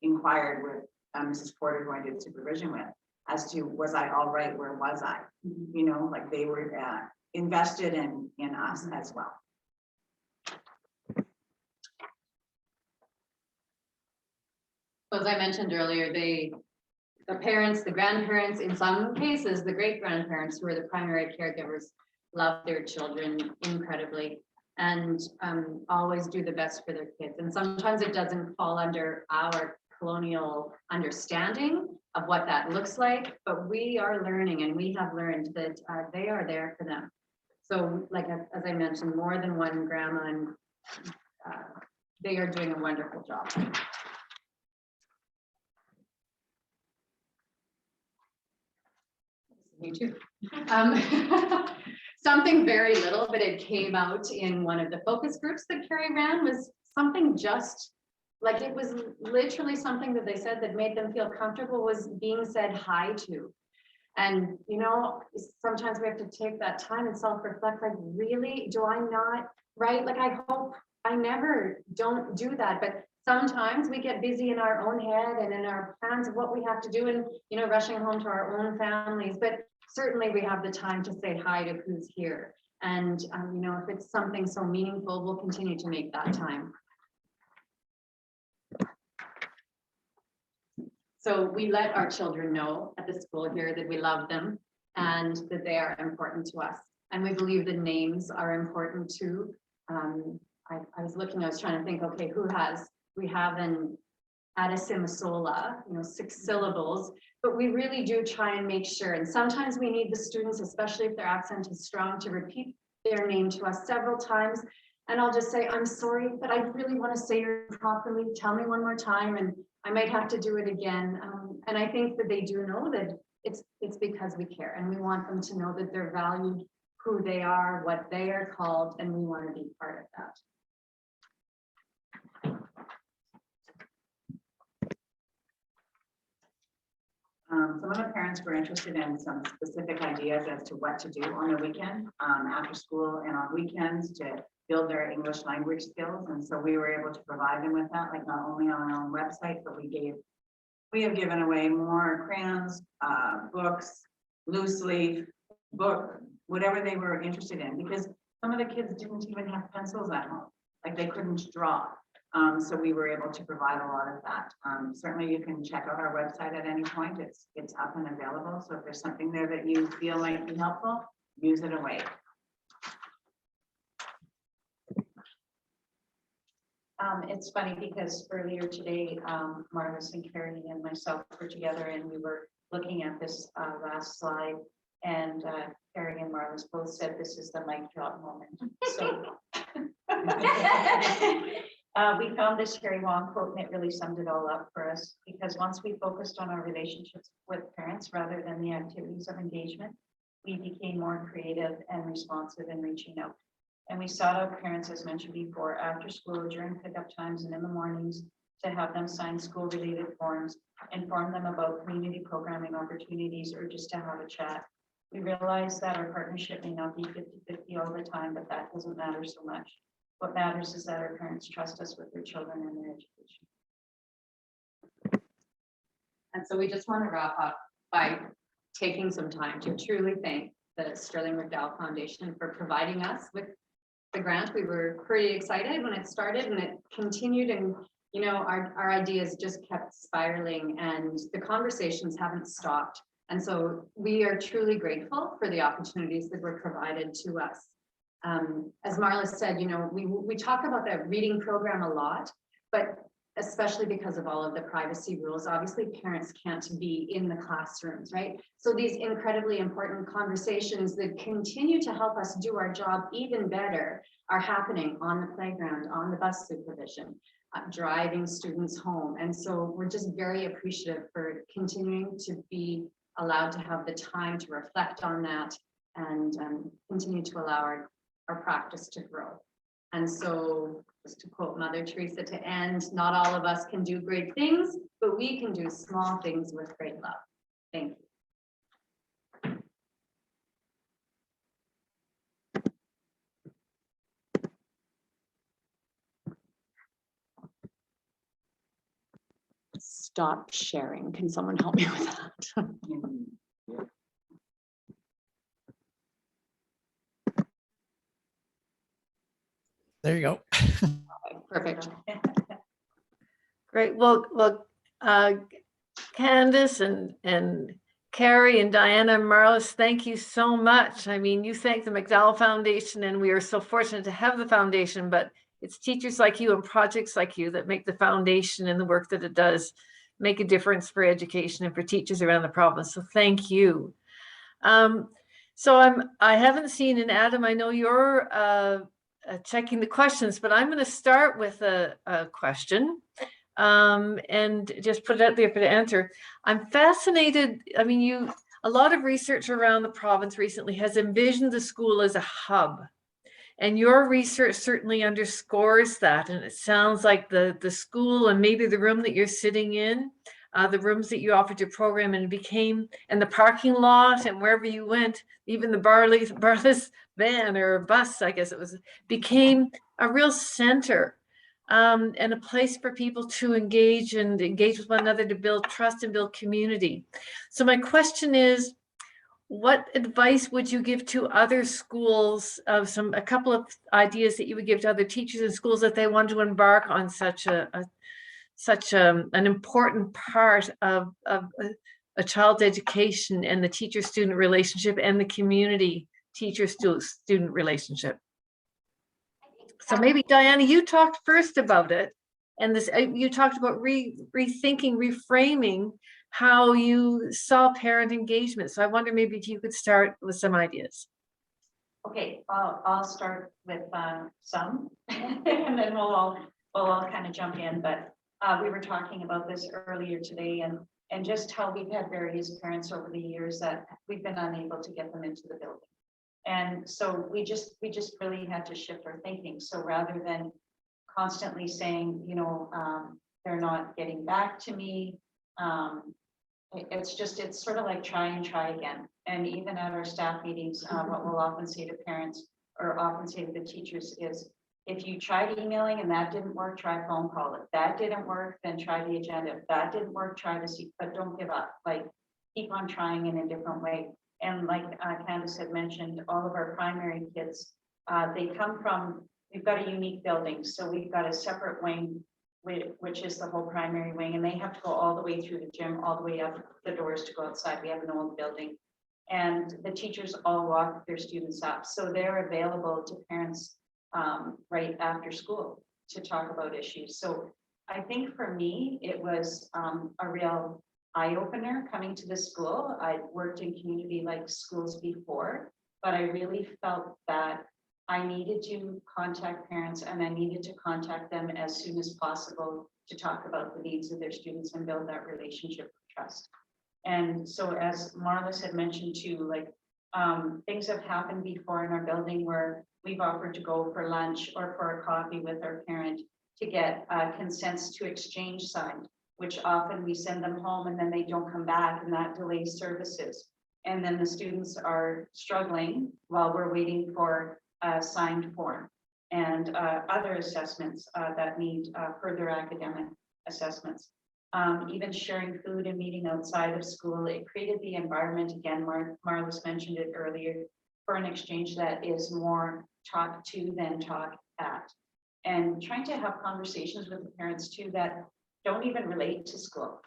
inquired with Mrs. Porter, who I did supervision with, as to was I all right? Where was I? You know, like they were invested in us as well. As I mentioned earlier, the parents, the grandparents, in some cases, the great grandparents who are the primary caregivers, love their children incredibly and always do the best for their kids. And sometimes it doesn't fall under our colonial understanding of what that looks like, but we are learning and we have learned that they are there for them. So like, as I mentioned, more than one grandma, and they are doing a wonderful job. Me too. Something very little, but it came out in one of the focus groups that Kerry ran, was something just like, it was literally something that they said that made them feel comfortable, was being said hi to. And, you know, sometimes we have to take that time and self-reflect, like, really, do I not, right? Like, I hope I never don't do that, but sometimes we get busy in our own head and in our plans of what we have to do and, you know, rushing home to our own families, but certainly we have the time to say hi to who's here. And, you know, if it's something so meaningful, we'll continue to make that time. So we let our children know at the school here that we love them and that they are important to us. And we believe the names are important too. I was trying to think, okay, we have an Adesimasola, you know, 6 syllables, but we really do try and make sure. And sometimes we need the students, especially if their accent is strong, to repeat their name to us several times. And I'll just say, I'm sorry, but I really want to say your name properly. Tell me one more time, and I might have to do it again. And I think that they do know that it's because we care, and we want them to know that they're valued, who they are, what they are called, and we want to be part of that. Some of the parents were interested in some specific ideas as to what to do on the weekend, after school and on weekends, to build their English language skills. And so we were able to provide them with that, like not only on our own website, but we have given away more crayons, books, loose leaf, book, whatever they were interested in, because some of the kids didn't even have pencils at home, like they couldn't draw. So we were able to provide a lot of that. Certainly you can check out our website at any point. It's up and available. So if there's something there that you feel might be helpful, use it away. It's funny because earlier today, Marla and Kerry and myself were together and we were looking at this last slide, and Kerry and Marla both said this is the mic drop moment. So we found this Kerry Wong quote, and it really summed it all up for us, because once we focused on our relationships with parents rather than the activities of engagement, we became more creative and responsive in reaching out. And we sought out parents, as mentioned before, after school, during pickup times, and in the mornings, to have them sign school-related forms, inform them about community programming opportunities, or just to have a chat. We realized that our partnership may not be 50-50 all the time, but that doesn't matter so much. What matters is that our parents trust us with their children and their education. And so we just want to wrap up by taking some time to truly thank the Sterling McDowell Foundation for providing us with the grant. We were pretty excited when it started, and it continued, and you know, our ideas just kept spiraling, and the conversations haven't stopped. And so we are truly grateful for the opportunities that were provided to us. As Marla said, you know, we talk about the reading program a lot, but especially because of all of the privacy rules, obviously parents can't be in the classrooms, right? So these incredibly important conversations that continue to help us do our job even better are happening on the playground, on the bus supervision, driving students home. And so we're just very appreciative for continuing to be allowed to have the time to reflect on that and continue to allow our practice to grow. And so, just to quote Mother Teresa to end, not all of us can do great things, but we can do small things with great love. Thank you. Stop sharing. Can someone help me with that? There you go. Perfect. Great. Well, Candace and Kerry and Diana and Marla, thank you so much. I mean, you thank the McDowell Foundation, and we are so fortunate to have the foundation, but it's teachers like you and projects like you that make the foundation and the work that it does make a difference for education and for teachers around the province. So thank you. So I haven't seen, and Adam, I know you're checking the questions, but I'm going to start with a question and just put it out there for the answer. I'm fascinated. I mean, a lot of research around the province recently has envisioned the school as a hub. And your research certainly underscores that. And it sounds like the school and maybe the room that you're sitting in, the rooms that you offered your program and the parking lot and wherever you went, even the barless van or bus, I guess it was, became a real center and a place for people to engage with one another, to build trust and build community. So my question is, what advice would you give to other schools, a couple of ideas that you would give to other teachers and schools that they want to embark on such an important part of a child's education and the teacher-student relationship and the community teacher-student relationship? So maybe Diana, you talked first about it, and you talked about rethinking, reframing how you saw parent engagement. So I wonder maybe if you could start with some ideas. Okay, I'll start with some, and then we'll all kind of jump in. But we were talking about this earlier today, and just how we've had various parents over the years that we've been unable to get them into the building. And so we just really had to shift our thinking. So rather than constantly saying, they're not getting back to me, it's sort of like try and try again. And even at our staff meetings, what we'll often say to parents or often say to the teachers is, if you tried emailing and that didn't work, try phone call. If that didn't work, then try the agenda. If that didn't work, try to see, but don't give up. Like, keep on trying in a different way. And like Candace had mentioned, all of our primary kids, we've got a unique building. So we've got a separate wing, which is the whole primary wing, and they have to go all the way through the gym, all the way up the doors to go outside. We have an old building, and the teachers all walk their students up. So they're available to parents right after school to talk about issues. So I think for me, it was a real eye-opener coming to the school. I'd worked in community like schools before, but I really felt that I needed to contact parents, and I needed to contact them as soon as possible to talk about the needs of their students and build that relationship of trust. And so, as Marla had mentioned too, like things have happened before in our building where we've offered to go for lunch or for a coffee with our parent to get consents to exchange signed, which often we send them home and then they don't come back, and that delays services. And then the students are struggling while we're waiting for a signed form and other assessments that need further academic assessments. Even sharing food and meeting outside of school, it created the environment, again, Marla's mentioned it earlier, for an exchange that is more talk to than talk at. And trying to have conversations with the parents too that don't even relate to school.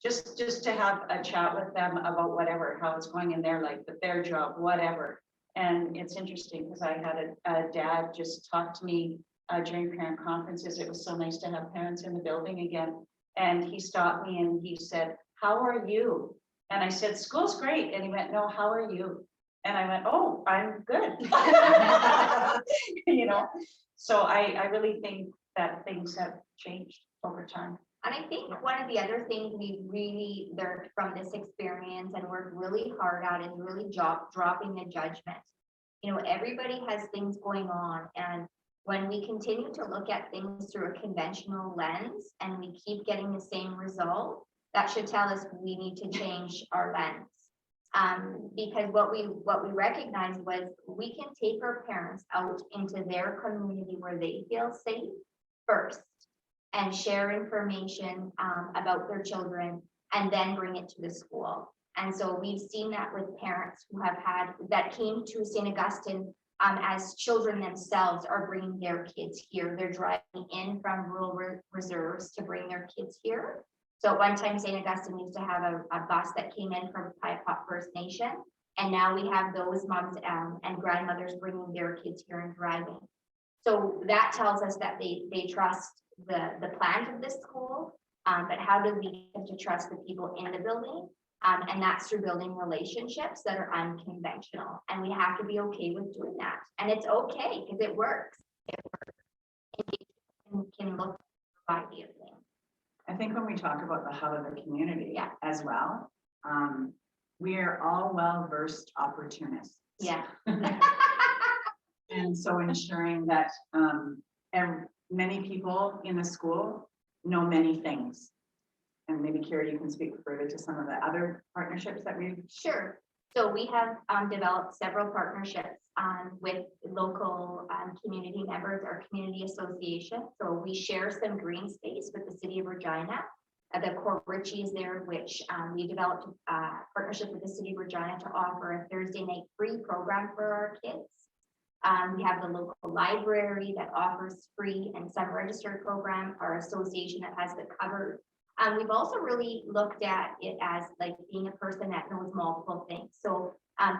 just to have a chat with them about whatever, how it's going in their life, with their job, whatever. And it's interesting because I had a dad just talk to me during parent conferences. It was so nice to have parents in the building again. And he stopped me and he said, "How are you?" And I said, "School's great." And he went, "No, how are you?" And I went, "Oh, I'm good." So I really think that things have changed over time. And I think one of the other things we really learned from this experience and worked really hard at is really dropping the judgment. You know, everybody has things going on, and when we continue to look at things through a conventional lens and we keep getting the same result, that should tell us we need to change our lens. Because what we recognized was we can take our parents out into their community where they feel safe first and share information about their children and then bring it to the school. And so we've seen that with parents who have had, that came to St. Augustine as children themselves are bringing their kids here. They're driving in from rural reserves to bring their kids here. So at one time, St. Augustine used to have a bus that came in from Piapot First Nation. And now we have those moms and grandmothers bringing their kids here and driving. So that tells us that they trust the plan of this school, but how do we get to trust the people in the building? And that's through building relationships that are unconventional. And we have to be okay with doing that. And it's okay because it works. It works. And can look for things. I think when we talk about the hub of the community Yeah. as well, we are all well-versed opportunists. Yeah. And so ensuring that many people in the school know many things. And maybe Kerry, you can speak further to some of the other partnerships that we've. Sure. So we have developed several partnerships with local community members, our community association. So we share some green space with the city of Regina. The Core Ritchie is there, which we developed a partnership with the city of Regina to offer a Thursday night free program for our kids. We have the local library that offers free and some registered program, our association that has it covered. We've also really looked at it as like being a person that knows multiple things. So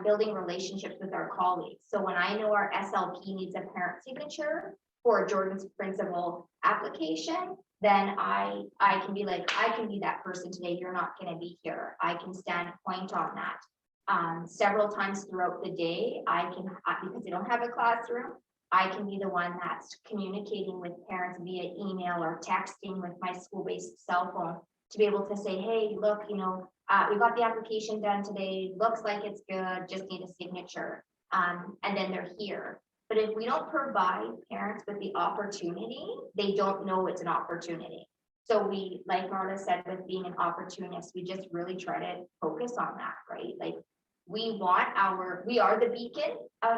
building relationships with our colleagues. So when I know our SLP needs a parent signature for Jordan's principal application, then I can be like, I can be that person today. You're not going to be here. I can stand point on that. Several times throughout the day, I can, because they don't have a classroom, I can be the one that's communicating with parents via email or texting with my school-based cell phone to be able to say, hey, look, you know, we got the application done today. Looks like it's good. Just need a signature. And then they're here. But if we don't provide parents with the opportunity, they don't know it's an opportunity. So we, like Marla said, with being an opportunist, we just really try to focus on that, right? Like we are the beacon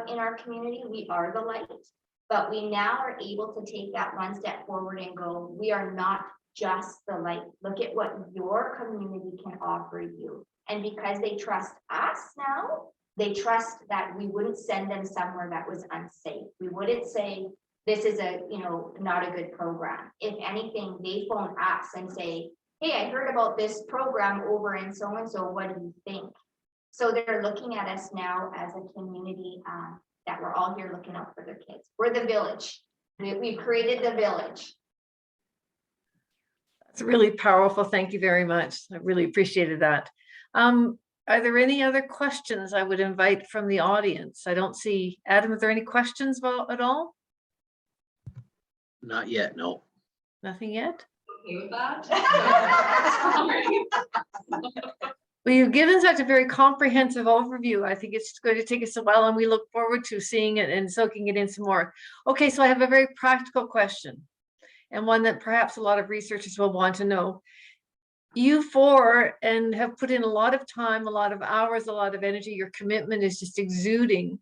in our community. We are the light, but we now are able to take that one step forward and go, we are not just the light. Look at what your community can offer you. And because they trust us now, they trust that we wouldn't send them somewhere that was unsafe. We wouldn't say, this is not a good program. If anything, they phone us and say, hey, I heard about this program over in so-and-so, what do you think? So they're looking at us now as a community that we're all here looking out for their kids. We're the village. We've created the village. It's really powerful. Thank you very much. I really appreciated that. Are there any other questions I would invite from the audience? I don't see, Adam, are there any questions at all? Not yet, no. Nothing yet? Okay with that? Well, you've given such a very comprehensive overview. I think it's going to take us a while, and we look forward to seeing it and soaking it in some more. Okay, so I have a very practical question, and one that perhaps a lot of researchers will want to know. You four and have put in a lot of time, a lot of hours, a lot of energy. Your commitment is just exuding.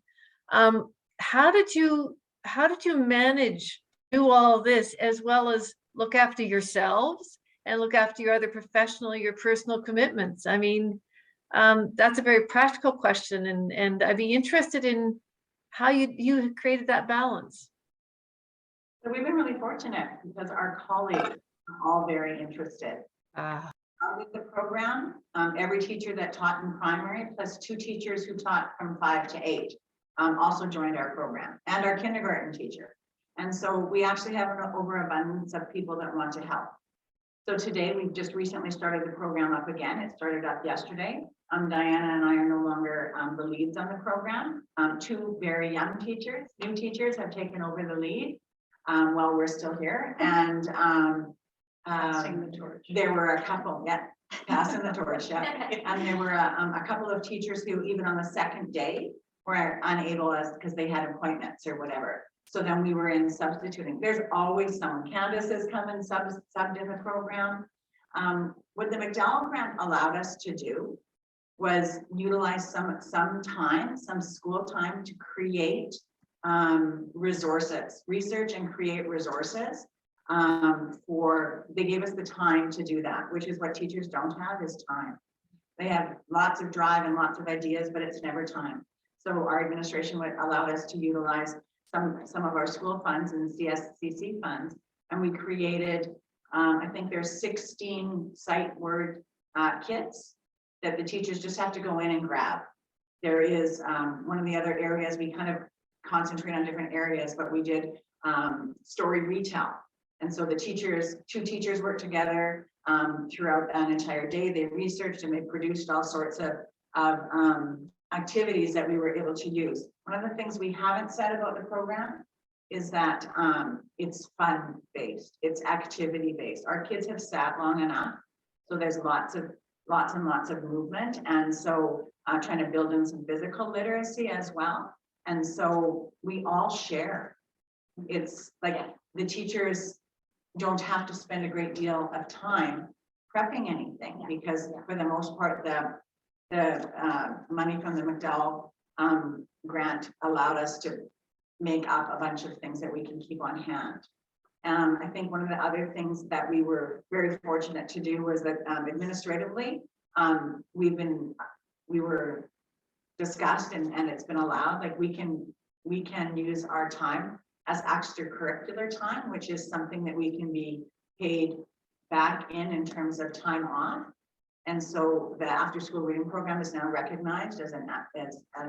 How did you manage do all this as well as look after yourselves and look after your other professional, your personal commitments? I mean, that's a very practical question, and I'd be interested in how you created that balance. So we've been really fortunate because our colleagues are all very interested. With the program, every teacher that taught in primary, plus 2 teachers who taught from 5 to 8, also joined our program, and our kindergarten teacher. And so we actually have an overabundance of people that want to help. So today we've just recently started the program up again. It started up yesterday. Diana and I are no longer the leads on the program. 2 very young teachers, new teachers, have taken over the lead while we're still here. And Passing the torch. there were a couple, yeah, passing the torch, yeah. And there were a couple of teachers who even on the second day were unable as, because they had appointments or whatever. So then we were in substituting. There's always someone. Candace has come and subbed in the program. What the McDowell grant allowed us to do was utilize some time, some school time to create resources, research and create resources. They gave us the time to do that, which is what teachers don't have, is time. They have lots of drive and lots of ideas, but it's never time. So our administration would allow us to utilize some of our school funds and CSCC funds, and we created, I think there's 16 sight word kits that the teachers just have to go in and grab. There is one of the other areas, we kind of concentrate on different areas, but we did story retell. And so the teachers, 2 teachers worked together throughout an entire day. They researched and they produced all sorts of activities that we were able to use. One of the things we haven't said about the program is that it's fun-based, it's activity-based. Our kids have sat long enough, so there's lots and lots of movement. And so trying to build in some physical literacy as well. And so we all share. It's like the teachers don't have to spend a great deal of time prepping anything, because for the most part, the money from the McDowell grant allowed us to make up a bunch of things that we can keep on hand. I think one of the other things that we were very fortunate to do was that administratively, we were discussed and it's been allowed, like we can use our time as extracurricular time, which is something that we can be paid back in terms of time off. And so the after school reading program is now recognized as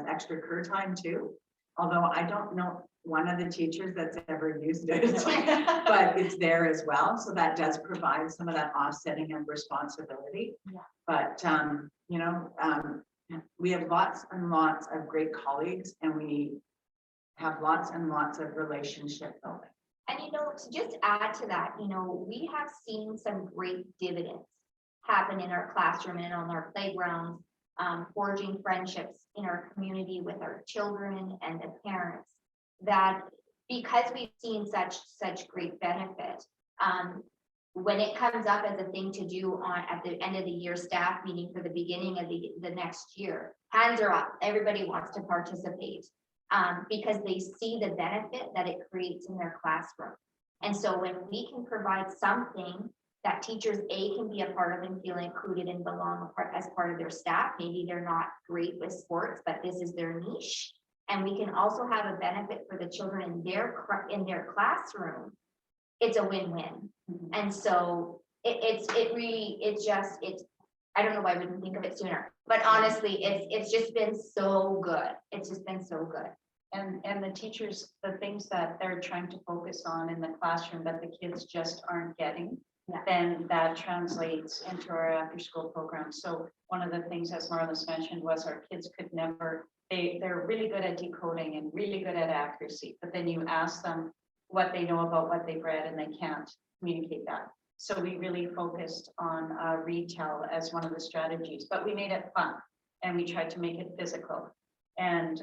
extra cur time too. Although I don't know one of the teachers that's ever used it, but it's there as well. So that does provide some of that offsetting of responsibility. Yeah. But we have lots and lots of great colleagues, and we have lots and lots of relationship building. And to just add to that, we have seen some great dividends happen in our classroom and on our playgrounds, forging friendships in our community with our children and the parents, that because we've seen such great benefit, when it comes up as a thing to do at the end of the year staff meeting for the beginning of the next year, hands are up, everybody wants to participate. Because they see the benefit that it creates in their classroom. And so when we can provide something that teachers can be a part of and feel included and belong as part of their staff, maybe they're not great with sports, but this is their niche. And we can also have a benefit for the children in their classroom. It's a win-win. Mm-hmm. And so it's I don't know why we didn't think of it sooner, but honestly, it's just been so good. It's just been so good. And the teachers, the things that they're trying to focus on in the classroom that the kids just aren't getting, then that translates into our after school program. So one of the things, as Marla's mentioned, was our kids could never, they're really good at decoding and really good at accuracy, but then you ask them what they know about what they've read and they can't communicate that. So we really focused on retell as one of the strategies, but we made it fun and we tried to make it physical. And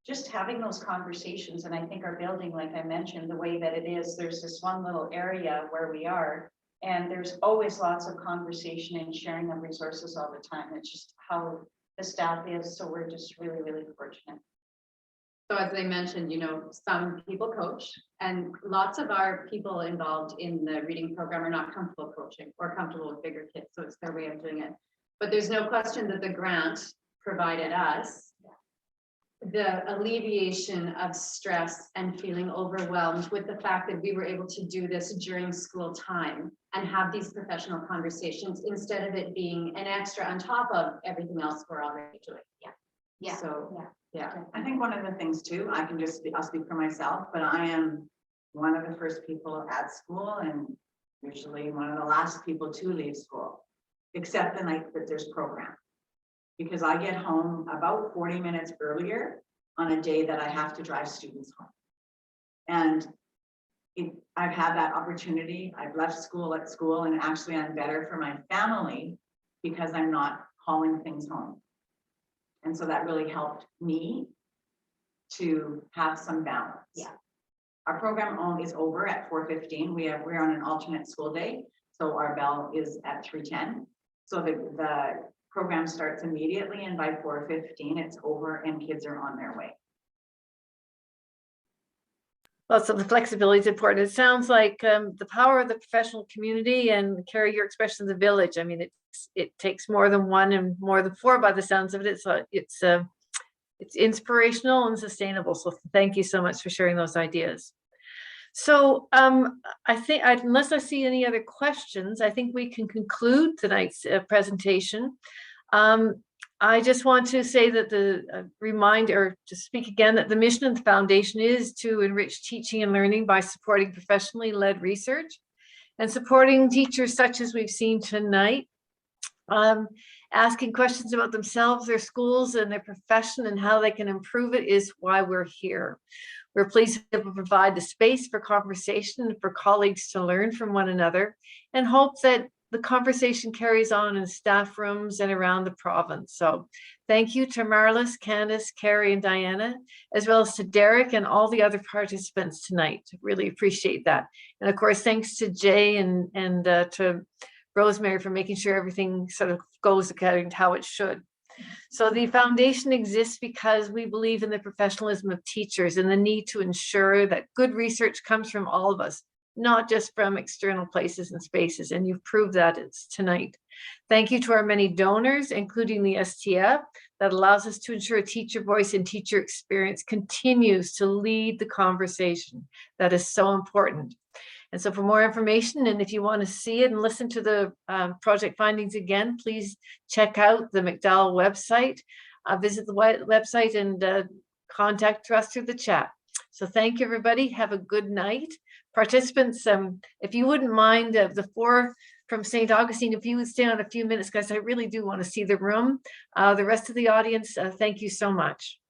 just having those conversations, and I think our building, like I mentioned, the way that it is, there's this one little area where we are, and there's always lots of conversation and sharing of resources all the time. It's just how the staff is, so we're just really, really fortunate. So as I mentioned, some people coach, and lots of our people involved in the reading program are not comfortable coaching or comfortable with bigger kids, so it's their way of doing it. But there's no question that the grant provided us the alleviation of stress and feeling overwhelmed with the fact that we were able to do this during school time and have these professional conversations instead of it being an extra on top of everything else we're already doing. Yeah. So, yeah. I think one of the things too, I'll speak for myself, but I am one of the first people at school and usually one of the last people to leave school, except the night that there's program. Because I get home about 40 minutes earlier on a day that I have to drive students home. And I've had that opportunity. I've left school at school, and actually I'm better for my family because I'm not hauling things home. And so that really helped me to have some balance. Yeah. Our program is over at 4:15. We're on an alternate school day, so our bell is at 3:10. So the program starts immediately, and by 4:15 it's over and kids are on their way. Well, so the flexibility is important. It sounds like the power of the professional community, and Kerry, your expression of the village. I mean, it takes more than one and more than four by the sounds of it. It's inspirational and sustainable. So thank you so much for sharing those ideas. So I think, unless I see any other questions, I think we can conclude tonight's presentation. I just want to say that to speak again, that the mission of the foundation is to enrich teaching and learning by supporting professionally led research and supporting teachers such as we've seen tonight, asking questions about themselves, their schools, and their profession, and how they can improve it is why we're here. We're pleased to be able to provide the space for conversation and for colleagues to learn from one another, and hope that the conversation carries on in staff rooms and around the province. So thank you to Marla, Candace, Kerry, and Diana, as well as to Derek and all the other participants tonight. Really appreciate that. And of course, thanks to Jay and to Rosemary for making sure everything sort of goes according to how it should. So the foundation exists because we believe in the professionalism of teachers and the need to ensure that good research comes from all of us, not just from external places and spaces. And you've proved that it's tonight. Thank you to our many donors, including the STF, that allows us to ensure teacher voice and teacher experience continues to lead the conversation. That is so important. And so for more information, and if you want to see it and listen to the project findings again, please check out the McDowell website, visit the website, and contact us through the chat. So thank you, everybody. Have a good night. Participants, if you wouldn't mind, the four from St. Augustine, if you would stay on a few minutes, guys, I really do want to see the room. The rest of the audience, thank you so much.